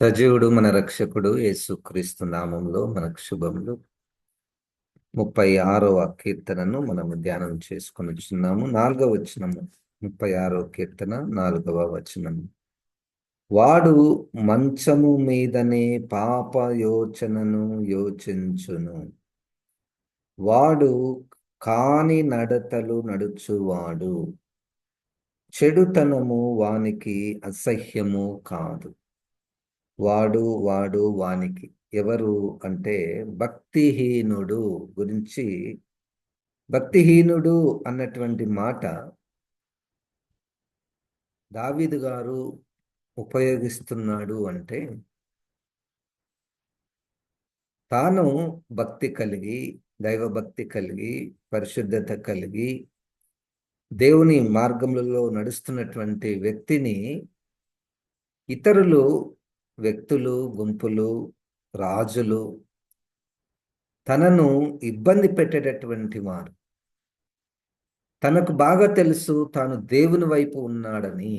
సజీవుడు మన రక్షకుడు యేసుక్రీస్తు నామంలో మనకు శుభములు. 36వ కీర్తనను మనము ధ్యానం చేసుకొనుచున్నాము. 4వ వచనము. 36వ కీర్తన 4వ వచనము. వాడు మంచము మీదనే పాప యోచనను యోచించును. వాడు కాని నడతలు నడుచువాడు. చెడుతనము వానికి అసహ్యము కాదు. వాడు వానికి ఎవరు అంటే భక్తిహీనుడు గురించి. భక్తిహీనుడు అన్నటువంటి మాట దావీదు గారు ఉపయోగిస్తున్నాడు అంటే తాను భక్తి కలిగి, దైవభక్తి కలిగి, పరిశుద్ధత కలిగి దేవుని మార్గములలో నడుస్తున్నటువంటి వ్యక్తిని ఇతరులు, వ్యక్తులు, గుంపులు, రాజులు తనను ఇబ్బంది పెట్టేటటువంటి వారు. తనకు బాగా తెలుసు తాను దేవుని వైపు ఉన్నాడని,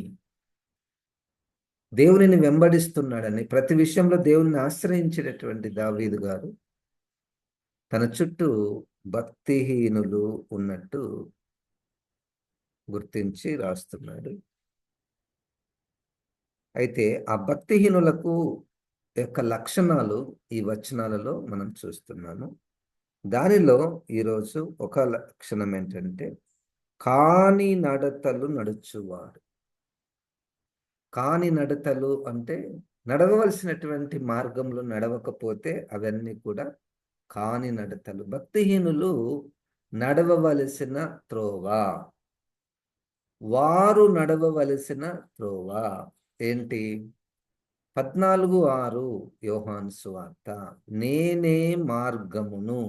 దేవునిని వెంబడిస్తున్నాడని, ప్రతి విషయంలో దేవుని ఆశ్రయించేటటువంటి దావీదు గారు తన చుట్టూ భక్తిహీనులు ఉన్నట్టు గుర్తించి రాస్తున్నాడు. అయితే ఆ భక్తిహీనులకు యొక్క లక్షణాలు ఈ వచనాలలో మనం చూస్తున్నాము. దానిలో ఈరోజు ఒక లక్షణం ఏంటంటే కాని నడతలు నడుచువాడు. కాని నడతలు అంటే నడవవలసినటువంటి మార్గంలో నడవకపోతే అవన్నీ కూడా కాని నడతలు. భక్తిహీనులు నడవవలసిన త్రోవ, వారు నడవవలసిన త్రోవ ఏంటి? 14:6 యోహాను సువార్త. నేనే మార్గమును,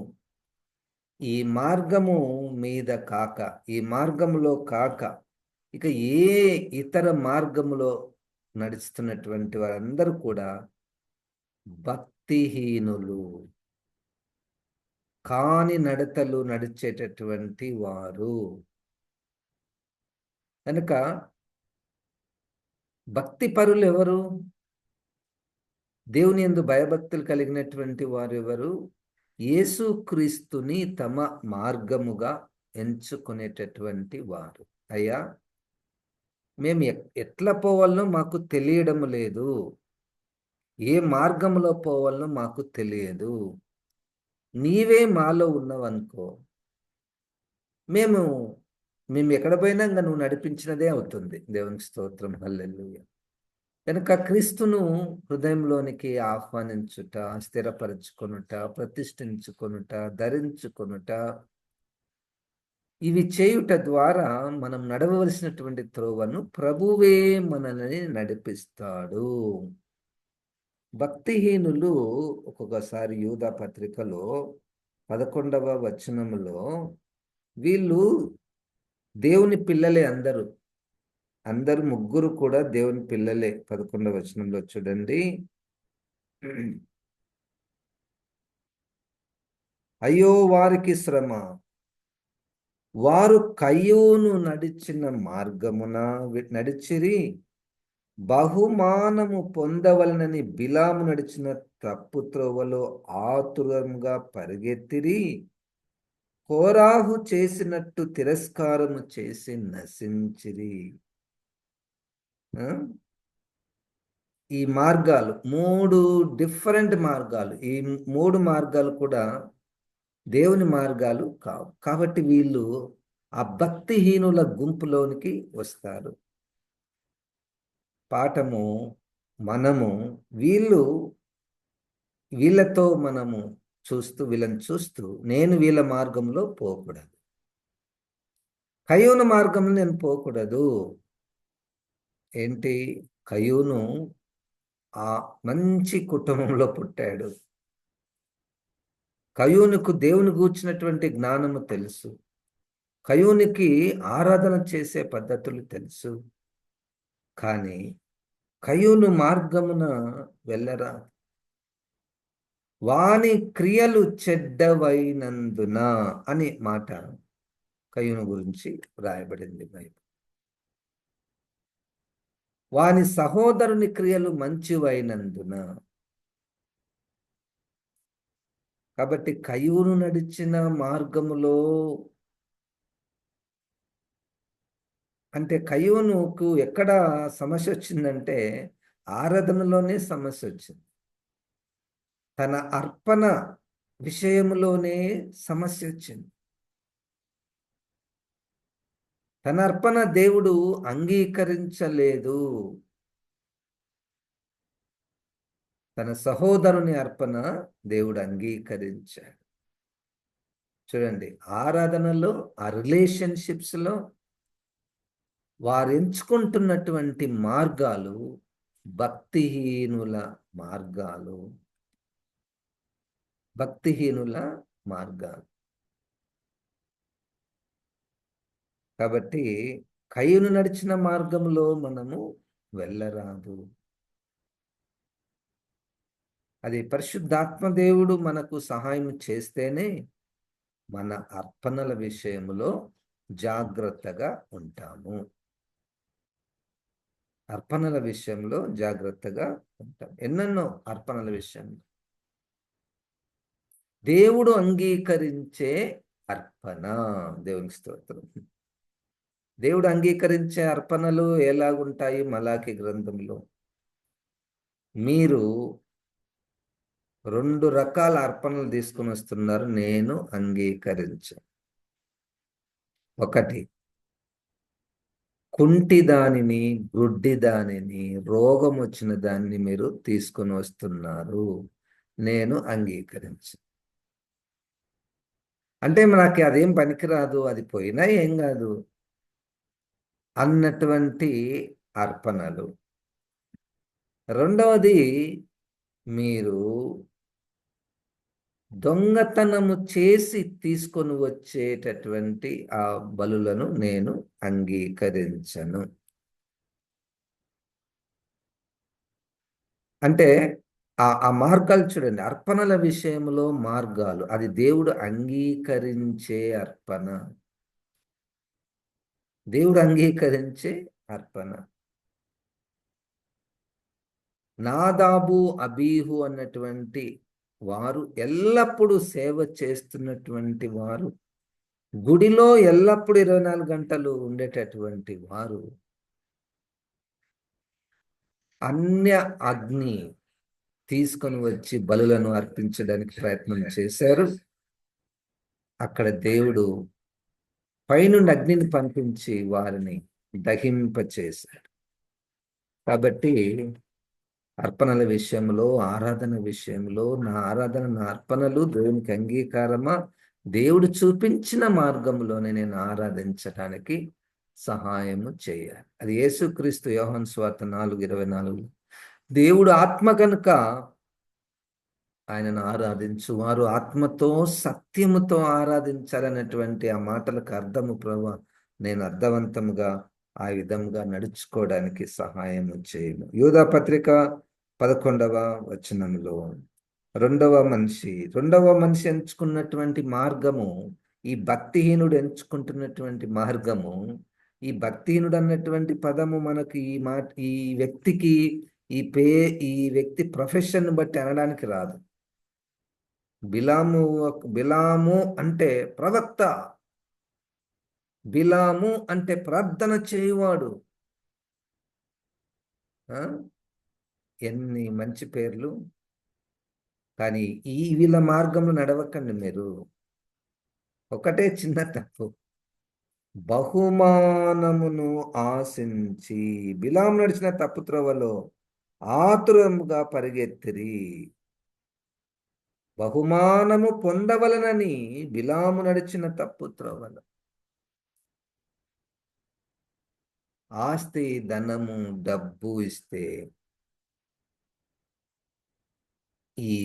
ఈ మార్గము మీద కాక, ఈ మార్గములో కాక ఇక ఏ ఇతర మార్గములో నడుస్తున్నటువంటి వారందరూ కూడా భక్తిహీనులు, కాని నడతలు నడిచేటటువంటి వారు. కనుక భక్తి పరులు ఎవరు? దేవుని యందు భయభక్తులు కలిగినటువంటి వారు ఎవరు? యేసుక్రీస్తుని తమ మార్గముగా ఎంచుకునేటటువంటి వారు. అయ్యా, మేము ఎట్లా పోవాలనో మాకు తెలియడం లేదు, ఏ మార్గంలో పోవాలనో మాకు తెలియదు, నీవే మాలో ఉన్నావనుకో, మేము మేము ఎక్కడ పోయినా ఇంకా నువ్వు నడిపించినదే అవుతుంది. దేవునికి స్తోత్రం, హల్లెలూయా. కనుక క్రీస్తును హృదయంలోనికి ఆహ్వానించుట, స్థిరపరచుకొనుట, ప్రతిష్ఠించుకొనుట, ధరించుకొనుట, ఇవి చేయుట ద్వారా మనం నడవవలసినటువంటి త్రోవను ప్రభువే మనల్ని నడిపిస్తాడు. భక్తిహీనులు ఒక్కొక్కసారి యూదా పత్రికలో 11వ వచనములో వీళ్ళు దేవుని పిల్లలే, అందరు ముగ్గురు కూడా దేవుని పిల్లలే. 11వ వచనంలో చూడండి. అయ్యో వారికి శ్రమ, వారు కయ్యూను నడిచిన మార్గమున నడిచిరి, బహుమానము పొందవలనని బిలాము నడిచిన తప్పు త్రోవలో ఆతురంగా పరిగెత్తిరి, కోరాహు చేసినట్టు తిరస్కారము చేసి నశించిరి. ఈ మార్గాలు 3 డిఫరెంట్ మార్గాలు. ఈ 3 మార్గాలు కూడా దేవుని మార్గాలు కావు. కాబట్టి వీళ్ళు ఆ భక్తిహీనుల గుంపులోనికి వస్తారు. పాఠము మనము వీళ్ళతో మనము వీళ్ళని చూస్తూ నేను వీళ్ళ మార్గంలో పోకూడదు, కయ్యూను మార్గంలో నేను పోకూడదు. ఏంటి? కయ్యూను ఆ మంచి కుటుంబంలో పుట్టాడు. కయ్యూనుకు దేవుని గూర్చినటువంటి జ్ఞానము తెలుసు. కయ్యూనికి ఆరాధన చేసే పద్ధతులు తెలుసు. కానీ కయ్యూను మార్గమున వెళ్ళరా, వాని క్రియలు చెడ్డవైనందున అని మాట కయ్యూను గురించి రాయబడింది బైబిల్. వాని సహోదరుని క్రియలు మంచివైనందున. కాబట్టి కయీను నడిచిన మార్గములో, అంటే కయీనుకు ఎక్కడ సమస్య వచ్చిందంటే ఆరాధనలోనే సమస్య వచ్చింది. తన అర్పణ విషయంలోనే సమస్య వచ్చింది. తన అర్పణ దేవుడు అంగీకరించలేదు. తన సహోదరుని అర్పణ దేవుడు అంగీకరించాడు. చూడండి, ఆరాధనలో, ఆ రిలేషన్షిప్స్లో వారు ఎంచుకుంటున్నటువంటి మార్గాలు భక్తిహీనుల మార్గాలు. భక్తిహీనుల మార్గాలు. కాబట్టి కయీను నడిచిన మార్గంలో మనము వెళ్ళరాదు. అది పరిశుద్ధాత్మ దేవుడు మనకు సహాయం చేస్తేనే మన అర్పణల విషయంలో జాగ్రత్తగా ఉంటాము. అర్పణల విషయంలో జాగ్రత్తగా ఉంటాం. ఎన్నెన్నో అర్పణల విషయంలో దేవుడు అంగీకరించే అర్పణ. దేవునికి స్తోత్రం. దేవుడు అంగీకరించే అర్పణలు ఎలాగుంటాయి? మలాకి గ్రంథంలో మీరు 2 రకాల అర్పణలు తీసుకుని వస్తున్నారు, నేను అంగీకరించాను. ఒకటి, కుంటి దానిని, గుడ్డి దానిని, రోగం వచ్చిన దాన్ని మీరు తీసుకుని వస్తున్నారు, నేను అంగీకరించాను. అంటే మనకి అదేం పనికిరాదు, అది పోయినా ఏం కాదు అన్నటువంటి అర్పణలు. రెండవది, మీరు దొంగతనము చేసి తీసుకొని వచ్చేటటువంటి ఆ బలులను నేను అంగీకరించను. అంటే ఆ మార్గాలు చూడండి, అర్పణల విషయంలో మార్గాలు, అది దేవుడు అంగీకరించే అర్పణ. దేవుడు అంగీకరించే అర్పణ. నాదాబు, అబీహు అన్నటువంటి వారు ఎల్లప్పుడూ సేవ చేస్తున్నటువంటి వారు, గుడిలో ఎల్లప్పుడూ 24 గంటలు ఉండేటటువంటి వారు, అన్య అగ్ని తీసుకొని వచ్చి బలులను అర్పించడానికి ప్రయత్నం చేశారు. అక్కడ దేవుడు పైనుండి అగ్నిని పంపించి వారిని దహింపచేశాడు. కాబట్టి అర్పణల విషయంలో, ఆరాధన విషయంలో, నా ఆరాధన, నా అర్పణలు దేవునికి అంగీకారమా, దేవుడు చూపించిన మార్గంలోనే నేను ఆరాధించడానికి సహాయము చేయాలి. అది యేసుక్రీస్తు యోహాను సువార్త 4:24, దేవుడు ఆత్మ కనుక ఆయనను ఆరాధించు వారు ఆత్మతో సత్యముతో ఆరాధించాలన్నటువంటి ఆ మాటలకు అర్థము ప్రభువా, నేను అర్థవంతముగా ఆ విధంగా నడుచుకోవడానికి సహాయము చేయను. యూదా పత్రిక 11వ వచనంలో రెండవ మనిషి ఎంచుకున్నటువంటి మార్గము, ఈ భక్తిహీనుడు ఎంచుకుంటున్నటువంటి మార్గము, ఈ భక్తిహీనుడు అన్నటువంటి పదము మనకు ఈ వ్యక్తికి ఈ వ్యక్తి ప్రొఫెషన్ బట్టి అనడానికి రాదు. బిలాము అంటే ప్రవక్త, బిలాము అంటే ప్రార్థన చేయువాడు. ఎన్ని మంచి పేర్లు! కానీ వీళ్ళ మార్గంలో నడవకండి మీరు. ఒకటే చిన్న తప్పు, బహుమానమును ఆశించి బిలాము నడిచిన తప్పు త్రోవలో ఆతురముగా పరిగెత్తిరి. బహుమానము పొందవలనని బిలాము నడిచిన తప్పు త్రోవలో ఆస్తి, ధనము, డబ్బు ఇస్తే ఈ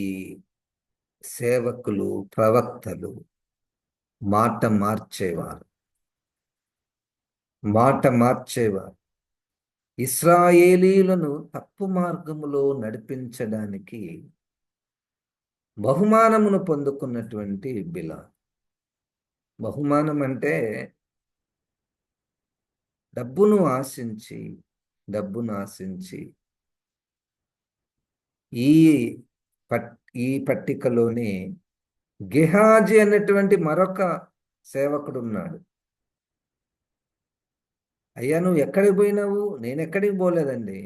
సేవకులు, ప్రవక్తలు మాట మార్చేవారు. ఇశ్రాయేలీయులను తప్పు మార్గములో నడిపించడానికి బహుమానమును పొందుకున్నటువంటి బిలాము. బహుమానం అంటే డబ్బును ఆశించి డబ్బును ఆశించి ఈ పట్ ఈ పట్టికలోనే గెహాజీ అనేటువంటి మరొక సేవకుడు ఉన్నాడు. అయ్యా, నువ్వు ఎక్కడికి పోయినావు? నేను ఎక్కడికి పోలేదండి.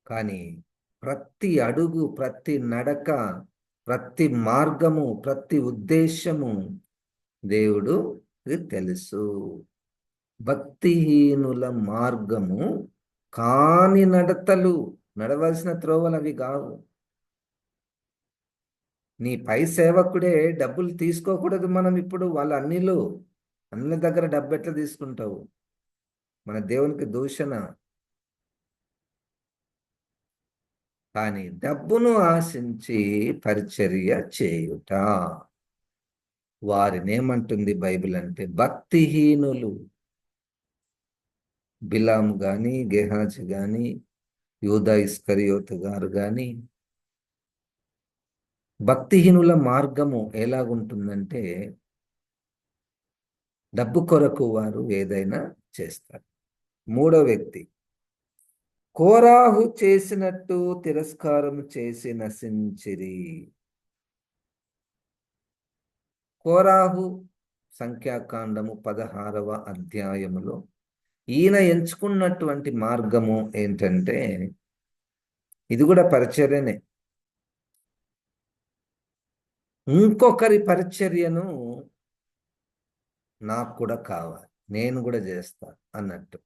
కానీ ప్రతి అడుగు, ప్రతి నడక, ప్రతి మార్గము, ప్రతి ఉద్దేశము దేవుడు తెలుసు. భక్తిహీనుల మార్గము కాని నడతలు, నడవలసిన త్రోవలు అవి కావు. నీ పై సేవకుడే డబ్బులు తీసుకోకూడదు. మనం ఇప్పుడు వాళ్ళ అన్నిల దగ్గర డబ్బు ఎట్లా తీసుకుంటావు? మన దేవునికి దూషణ. కానీ డబ్బును ఆశించి పరిచర్య చేయుట, వారినేమంటుంది బైబిల్ అంటే భక్తిహీనులు. బిలాం గాని, గెహాజీ గాని, యూదా ఇస్కరియోతు గారు గాని, భక్తిహీనుల మార్గము ఎలాగుంటుందంటే డబ్బు కొరకు వారు ఏదైనా చేస్తారు. మూడో వ్యక్తి, కోరాహు చేసినట్టు తిరస్కారం చేసి నశించిరి. కోరాహు సంఖ్యాకాండము 16వ అధ్యాయములో ఈయన ఎంచుకున్నటువంటి మార్గము ఏంటంటే, ఇది కూడా పరిచర్యనే. ఇంకొకరి పరిచర్యను నాకు కూడా కావాలి, నేను కూడా చేస్తా అన్నట్టు.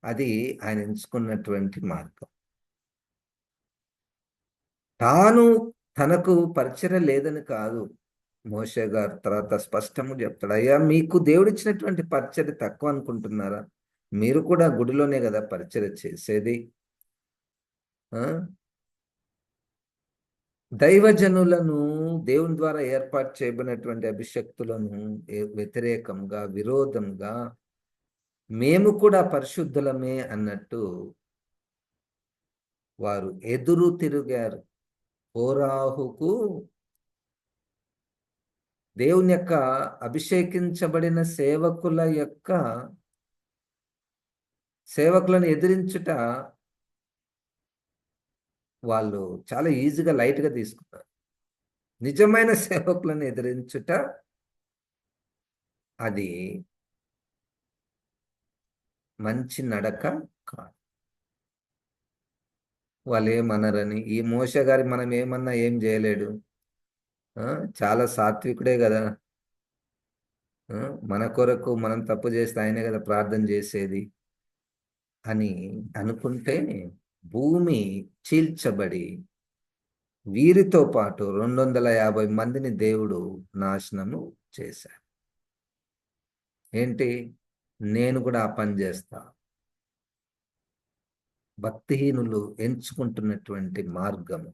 అది ఆయన ఎంచుకున్నటువంటి మార్గం. తనకు పరిచర్య లేదని కాదు. మోషే గారు తర్వాత స్పష్టంగా చెప్తాడు, అయ్యా, మీకు దేవుడిచ్చినటువంటి పరిచర్య తక్కువ అనుకుంటున్నారా? మీరు కూడా గుడిలోనే కదా పరిచర్య చేసేది. దైవజనులను, దేవుని ద్వారా ఏర్పాటు చేయబడినటువంటి అభిషక్తులను వ్యతిరేకంగా, విరోధంగా మేము కూడా పరిశుద్ధులమే అన్నట్టు వారు ఎదురు తిరిగారు. కోరాహుకు దేవుని యొక్క అభిషేకించబడిన సేవకులను ఎదిరించుట వాళ్ళు చాలా ఈజీగా, లైట్గా తీసుకున్నారు. నిజమైన సేవకులను ఎదిరించుట అది మంచి నడక కాదు. వాళ్ళు ఏమన్నారని, ఈ మోషే గారి మనం ఏమన్నా ఏం చేయలేడు, చాలా సాత్వికుడే కదా, మన కొరకు మనం తప్పు చేస్తే ఆయనే కదా ప్రార్థన చేసేది అని అనుకుంటే భూమి చీల్చబడి వీరితో పాటు 250 మందిని దేవుడు నాశనము చేశాడు. ఏంటి? నేను కూడా ఆ పని చేస్తా. భక్తిహీనులు ఎంచుకుంటున్నటువంటి మార్గము,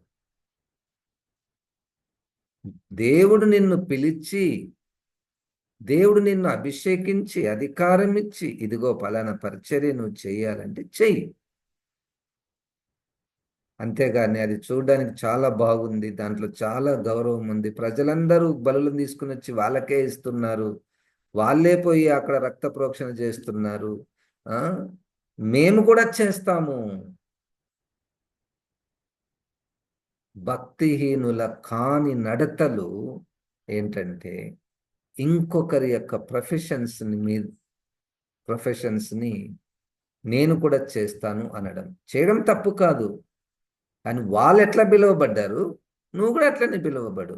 దేవుడు నిన్ను పిలిచి, దేవుడు నిన్ను అభిషేకించి, అధికారం ఇచ్చి, ఇదిగో పలానా పరిచర్య నువ్వు చేయాలంటే చెయ్యి. అంతేగాని అది చూడడానికి చాలా బాగుంది, దాంట్లో చాలా గౌరవం ఉంది, ప్రజలందరూ బలులను తీసుకుని వచ్చి వాళ్ళకే ఇస్తున్నారు, వాళ్ళే పోయి అక్కడ రక్త ప్రోక్షణ చేస్తున్నారు, మేము కూడా చేస్తాము. భక్తిహీనుల కాని నడతలు ఏంటంటే ఇంకొకరి యొక్క ప్రొఫెషన్స్ని నేను కూడా చేస్తాను అనడం. చేయడం తప్పు కాదు, కానీ వాళ్ళు ఎట్లా పిలువబడ్డారు, నువ్వు కూడా అట్లనే పిలువబడు.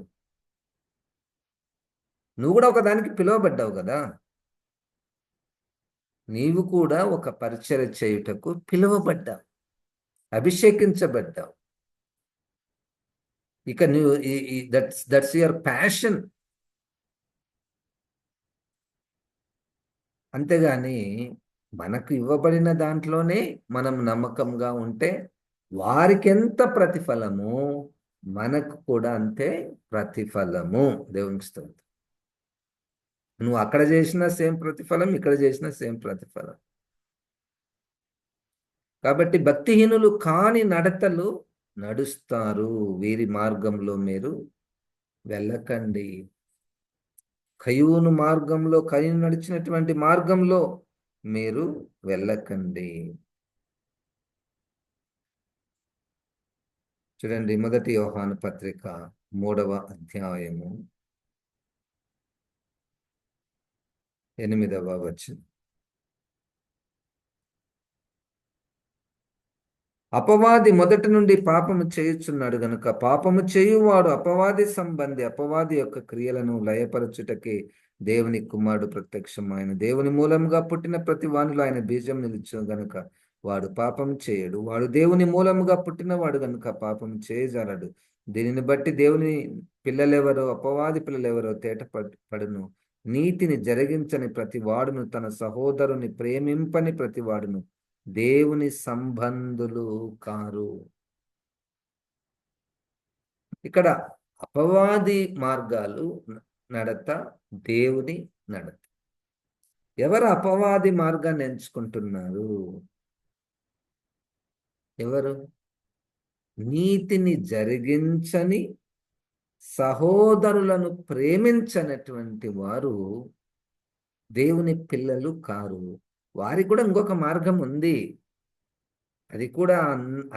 నువ్వు కూడా ఒకదానికి పిలువబడ్డావు కదా, నీవు కూడా ఒక పరిచర్య చేయుటకు పిలువబడ్డావు, అభిషేకించబడ్డావు. ఇక నువ్వు దట్స్ యువర్ ప్యాషన్. అంతేగాని మనకు ఇవ్వబడిన దాంట్లోనే మనం నమ్మకంగా ఉంటే వారికి ఎంత ప్రతిఫలము, మనకు కూడా అంతే ప్రతిఫలము. దేవునికి స్తోత్రం. నువ్వు అక్కడ చేసిన సేమ్ ప్రతిఫలం, ఇక్కడ చేసిన సేమ్ ప్రతిఫలం. కాబట్టి భక్తిహీనులు కాని నడతలు నడుస్తారు, వీరి మార్గంలో మీరు వెళ్ళకండి. కయీను నడిచినటువంటి మార్గంలో మీరు వెళ్ళకండి. చూడండి, 1 యోహాను పత్రిక 3వ అధ్యాయము 8వ వచనం. అపవాది మొదటి నుండి పాపము చేయుచున్నాడు గనుక పాపము చేయువాడు అపవాది సంబంధి, అపవాది యొక్క క్రియలను లయపరచుటకే దేవుని కుమారుడు ప్రత్యక్షమైన. దేవుని మూలముగా పుట్టిన ప్రతి వానిలో ఆయన బీజం నిలుచును గనుక వాడు పాపం చేయడు. వాడు దేవుని మూలముగా పుట్టినవాడు గనుక పాపం చేయజాలడు. దీనిని బట్టి దేవుని పిల్లలెవరో అపవాది పిల్లలెవరో పడును. నీతిని జరిగించని ప్రతి వాడును, తన సహోదరుని ప్రేమింపని ప్రతి వాడును దేవుని సంబంధులు కారు. ఇక్కడ అపవాది మార్గాలు నడత, దేవుని నడత. ఎవరు అపవాది మార్గాన్ని ఎంచుకుంటున్నారు? ఎవరు? నీతిని జరిగించని, సహోదరులను ప్రేమించనటువంటి వారు దేవుని పిల్లలు కారు. వారికి కూడా ఇంకొక మార్గం ఉంది. అది కూడా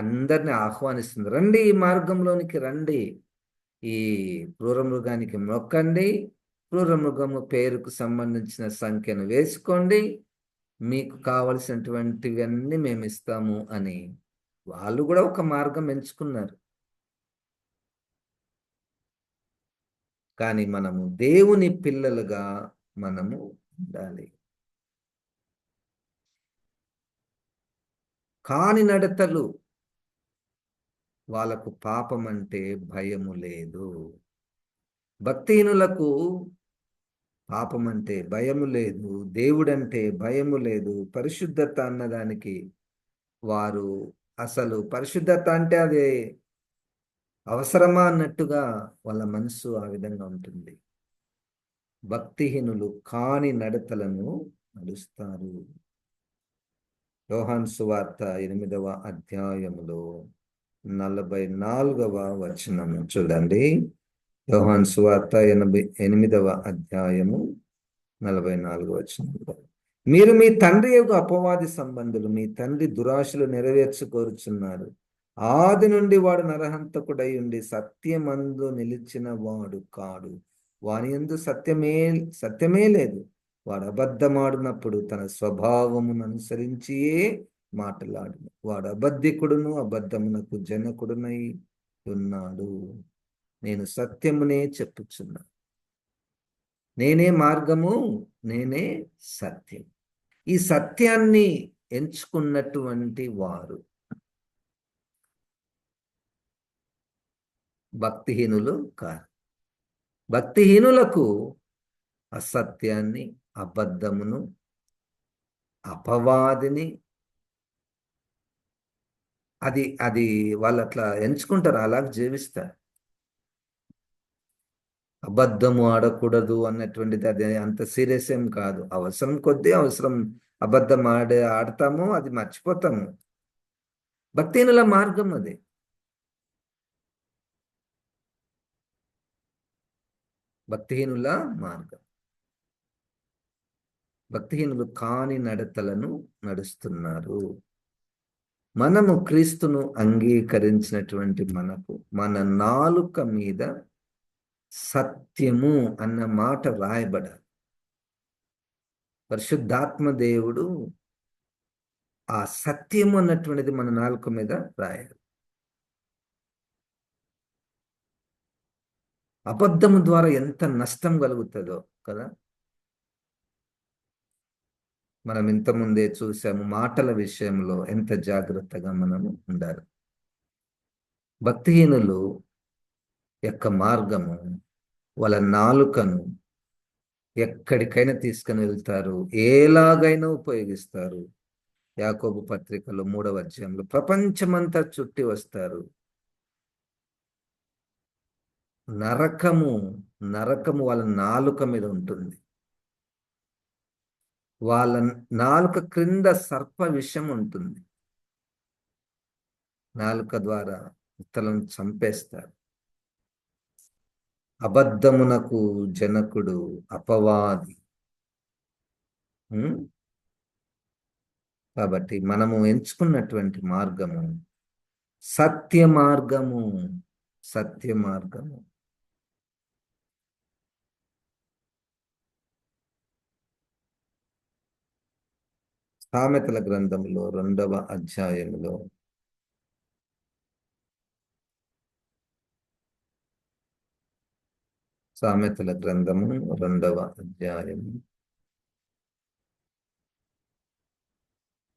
అందరిని ఆహ్వానిస్తుంది. రండి, ఈ మార్గంలోనికి రండి. ఈ క్రూర మృగానికి మొక్కండి, క్రూర మృగము పేరుకు సంబంధించిన సంఖ్యను వేసుకోండి, మీకు కావలసినటువంటివన్నీ మేము ఇస్తాము అని వాళ్ళు కూడా ఒక మార్గం ఎంచుకున్నారు. కానీ మనము దేవుని పిల్లలుగా మనము ఉండాలి. కాని నడతలు వాళ్ళకు పాపం అంటే భయము లేదు. భక్తిహీనులకు పాపం అంటే భయము లేదు, దేవుడంటే భయము లేదు. పరిశుద్ధత అన్నదానికి వారు అసలు పరిశుద్ధత అంటే అది అవసరమా అన్నట్టుగా వాళ్ళ మనసు ఆ విధంగా ఉంటుంది. భక్తిహీనులు కాని నడతలను నడుస్తారు. యోహాను సువార్త 8వ అధ్యాయములో 44వ వచనము చూడండి. యోహాను సువార్త 8వ అధ్యాయము 44వ వచనంలో, మీరు మీ తండ్రి యొక్క అపవాది సంబంధులు, మీ తండ్రి దురాశలు నెరవేర్చుకోరుచున్నారు. ఆది నుండి వాడు నరహంతకుడై ఉండి సత్యమందు నిలిచిన వాడు కాడు. వాని యందు సత్యమే లేదు. వాడు అబద్ధమాడినప్పుడు తన స్వభావమును అనుసరించియే మాటలాడును. వాడు అబద్ధికుడును, అబద్ధమునకు జనకుడునై ఉన్నాడు. నేను సత్యమునే చెప్పుచున్నా. నేనే మార్గము, నేనే సత్యం. ఈ సత్యాన్ని ఎంచుకున్నటువంటి వారు భక్తిహీనులు కాదు. భక్తిహీనులకు అసత్యాన్ని, అబద్ధమును, అపవాదిని అది అది వాళ్ళు అట్లా ఎంచుకుంటారు, అలాగ జీవిస్తారు. అబద్ధము ఆడకూడదు అన్నటువంటిది అది అంత సీరియస్ ఏం కాదు. అవసరం కొద్దీ అవసరం అబద్ధం ఆడతాము, అది మర్చిపోతాము. భక్తిహీనుల మార్గం అది. భక్తిహీనుల మార్గం. భక్తిహీనులు కాని నడతలను నడుస్తున్నారు. మనము క్రీస్తును అంగీకరించినటువంటి మనకు మన నాలుక మీద సత్యము అన్న మాట రాయబడాలి. పరిశుద్ధాత్మ దేవుడు ఆ సత్యము అన్నటువంటిది మన నాలుక మీద రాయాలి. అబద్ధము ద్వారా ఎంత నష్టం కలుగుతుందో కదా. మనం ఇంతకుముందే చూసాము, మాటల విషయంలో ఎంత జాగ్రత్తగా మనము ఉండాలి. భక్తిహీనులు యొక్క మార్గము వాళ్ళ నాలుకను ఎక్కడికైనా తీసుకుని వెళ్తారు, ఎలాగైనా ఉపయోగిస్తారు. యాకోబు పత్రికలో 3వ అధ్యాయంలో ప్రపంచమంతా చుట్టి వస్తారు. నరకము వాళ్ళ నాలుక మీద ఉంటుంది. వాళ్ళ నాలుక క్రింద సర్ప విషం ఉంటుంది. నాలుక ద్వారా ఇతరులను చంపేస్తారు. అబద్ధమునకు జనకుడు, అపవాది. ఉం? కాబట్టి మనము ఎంచుకున్నటువంటి మార్గము సత్య మార్గము. సత్య మార్గము. సామెతల గ్రంథంలో 2వ అధ్యాయములో సామెతల గ్రంథము 2వ అధ్యాయము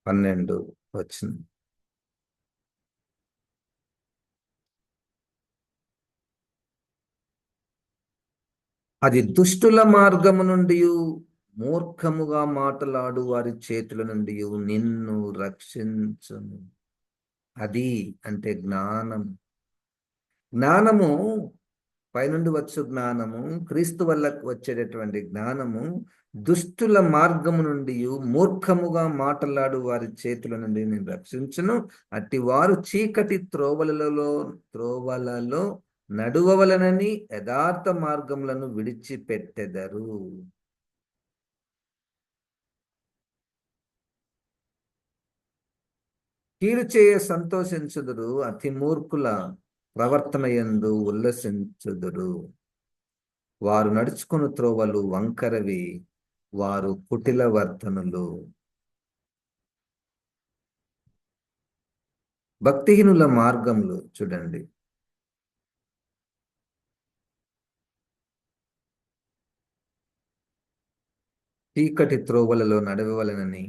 12 వచనం. అది దుష్టుల మార్గము నుండి, మూర్ఖముగా మాటలాడు వారి చేతుల నుండి నిన్ను రక్షించును. అది అంటే జ్ఞానం. జ్ఞానము పైనుండి వచ్చు జ్ఞానము, క్రీస్తు వల్ల వచ్చేటటువంటి జ్ఞానము దుష్టుల మార్గము నుండి, మూర్ఖముగా మాటలాడు వారి చేతుల నుండి నేను రక్షించును. అట్టి వారు చీకటి త్రోవలలో నడువవలనని యథార్థ మార్గములను విడిచిపెట్టెదరు. కీడు చేయ సంతోషించుదురు, అతి మూర్ఖుల ప్రవర్తన యందు ఉల్లసించుదురు. వారు నడుచుకుని త్రోవలు వంకరవి, వారు కుటిల వర్తనులు. భక్తిహీనుల మార్గములు చూడండి. చీకటి త్రోవలలో నడవవలనని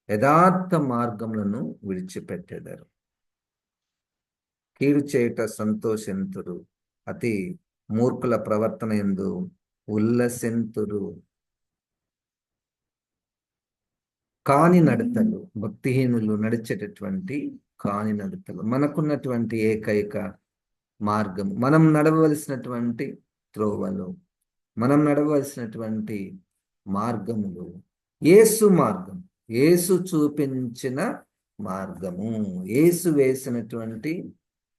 యథార్థ మార్గములను విడిచిపెట్టెదరు. కీడు చేయుట సంతోషింతురు, అతి మూర్ఖుల ప్రవర్తన యందు ఉల్లసింతురు. కాని నడతలు, భక్తిహీనులు నడిచేటటువంటి కాని నడతలు. మనకున్నటువంటి ఏకైక మార్గం, మనం నడవలసినటువంటి త్రోవలు, మనం నడవలసినటువంటి మార్గములు యేసు మార్గం, యేసు చూపించిన మార్గము, యేసు వేసినటువంటి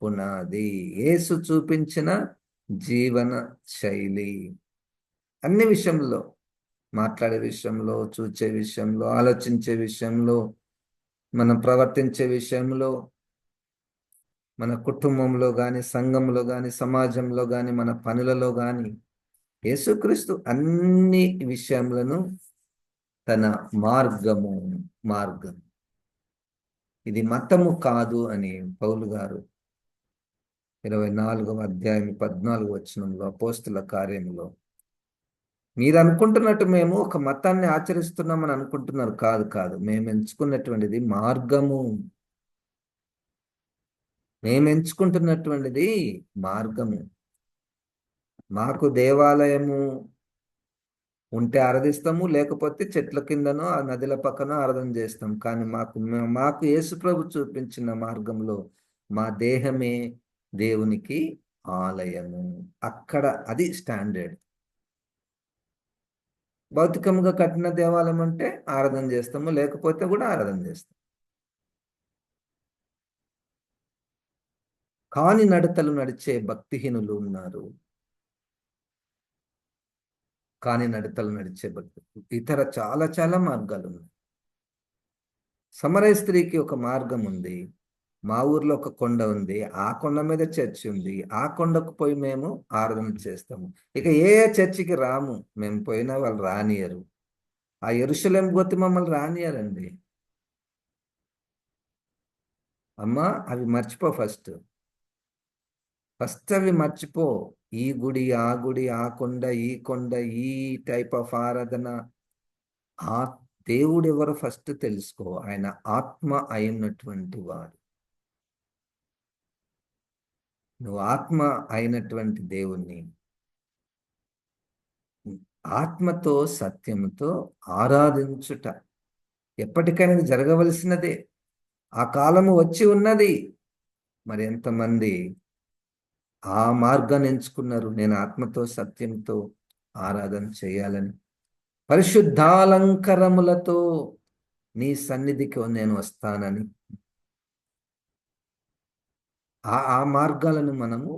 పునాది, యేసు చూపించిన జీవన శైలి. అన్ని విషయంలో, మాట్లాడే విషయంలో, చూచే విషయంలో, ఆలోచించే విషయంలో, మనం ప్రవర్తించే విషయంలో, మన కుటుంబంలో కానీ, సంఘంలో కానీ, సమాజంలో కానీ, మన పనులలో కానీ యేసుక్రీస్తు అన్ని విషయములను తన మార్గం. ఇది మతము కాదు అని పౌలు గారు 24వ అధ్యాయం 14వ వచనంలో అపోస్తుల కార్యములో, మీరు అనుకుంటున్నట్టు మేము ఒక మతాన్ని ఆచరిస్తున్నామని అనుకుంటున్నారు. కాదు కాదు, మేము ఎంచుకున్నటువంటిది మార్గము. మేము ఎంచుకుంటున్నటువంటిది మార్గము. మాకు దేవాలయము ఉంటే ఆరాధిస్తాము, లేకపోతే చెట్ల కిందనో ఆ నదుల పక్కనో ఆరాధన చేస్తాం. కానీ మాకు యేసుప్రభు చూపించిన మార్గంలో మా దేహమే దేవునికి ఆలయము. అక్కడ అది స్టాండర్డ్. భౌతికంగా కట్టిన దేవాలయం అంటే ఆరాధన చేస్తాము, లేకపోతే కూడా ఆరాధన చేస్తాం. కాని నడతలు నడిచే భక్తిహీనులు ఉన్నారు. కాని నడతలు నడిచే భక్తి, ఇతర చాలా చాలా మార్గాలు ఉన్నాయి. సమరయ స్త్రీకి ఒక మార్గం ఉంది. మా ఊర్లో ఒక కొండ ఉంది, ఆ కొండ మీద చర్చి ఉంది, ఆ కొండకు పోయి మేము ఆరాధన చేస్తాము. ఇక ఏ చర్చికి రాము, మేము పోయినా వాళ్ళు రానియరు. ఆ యెరూషలేం పోతే మమ్మల్ని రానియరండి. అమ్మా, అవి మర్చిపో. ఫస్ట్ అవి మర్చిపో. ఈ గుడి, ఆ గుడి, ఆ కొండ, ఈ కొండ, ఈ టైప్ ఆఫ్ ఆరాధన. ఆ దేవుడు ఎవరు ఫస్ట్ తెలుసుకో. ఆయన ఆత్మ అయినటువంటి వాడు. నువ్వు ఆత్మ అయినటువంటి దేవుణ్ణి ఆత్మతో సత్యముతో ఆరాధించుట ఎప్పటికైనా జరగవలసినదే. ఆ కాలము వచ్చి ఉన్నది. మరి ఎంతమంది ఆ మార్గాన్ని ఎంచుకున్నారు? నేను ఆత్మతో సత్యంతో ఆరాధన చేయాలని, పరిశుద్ధాలంకరములతో నీ సన్నిధికి నేను వస్తానని. ఆ మార్గాలను మనము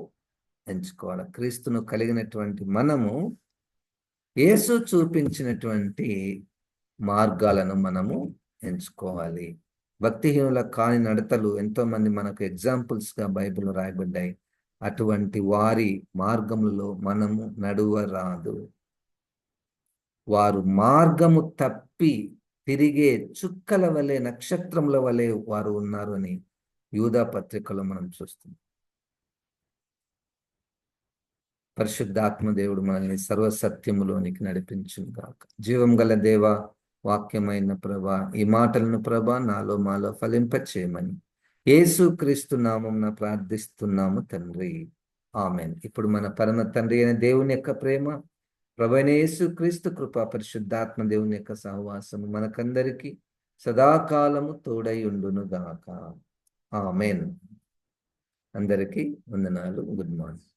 ఎంచుకోవాలి. క్రీస్తును కలిగినటువంటి మనము యేసు చూపించినటువంటి మార్గాలను మనము ఎంచుకోవాలి. భక్తిహీనుల కాని నడతలు ఎంతో మంది మనకు ఎగ్జాంపుల్స్ గా బైబిల్లో రాయబడ్డాయి. అటువంటి వారి మార్గములలో మనము నడువరాదు. వారు మార్గము తప్పి తిరిగే చుక్కల వలె, నక్షత్రముల వలె వారు ఉన్నారు అని యూదా పత్రికలో మనం చూస్తున్నాం. పరిశుద్ధాత్మ దేవుడు మనల్ని సర్వసత్యములోనికి నడిపించును గాక. జీవం గల దేవ, వాక్యమైన ప్రభా, ఈ మాటలను ప్రభా నాలో మాలో ఫలింపచేయమని యేసు క్రీస్తు నామమున ప్రార్థిస్తున్నాము తండ్రి. ఆమెన్. ఇప్పుడు మన పరమ తండ్రి అయిన దేవుని యొక్క ప్రేమ, ప్రభువైన యేసు క్రీస్తు కృప, పరిశుద్ధాత్మ దేవుని యొక్క సహవాసము మనకందరికీ సదాకాలము తోడై ఉండును గాక. ఆమెన్. అందరికీ వందనాలు. Good morning.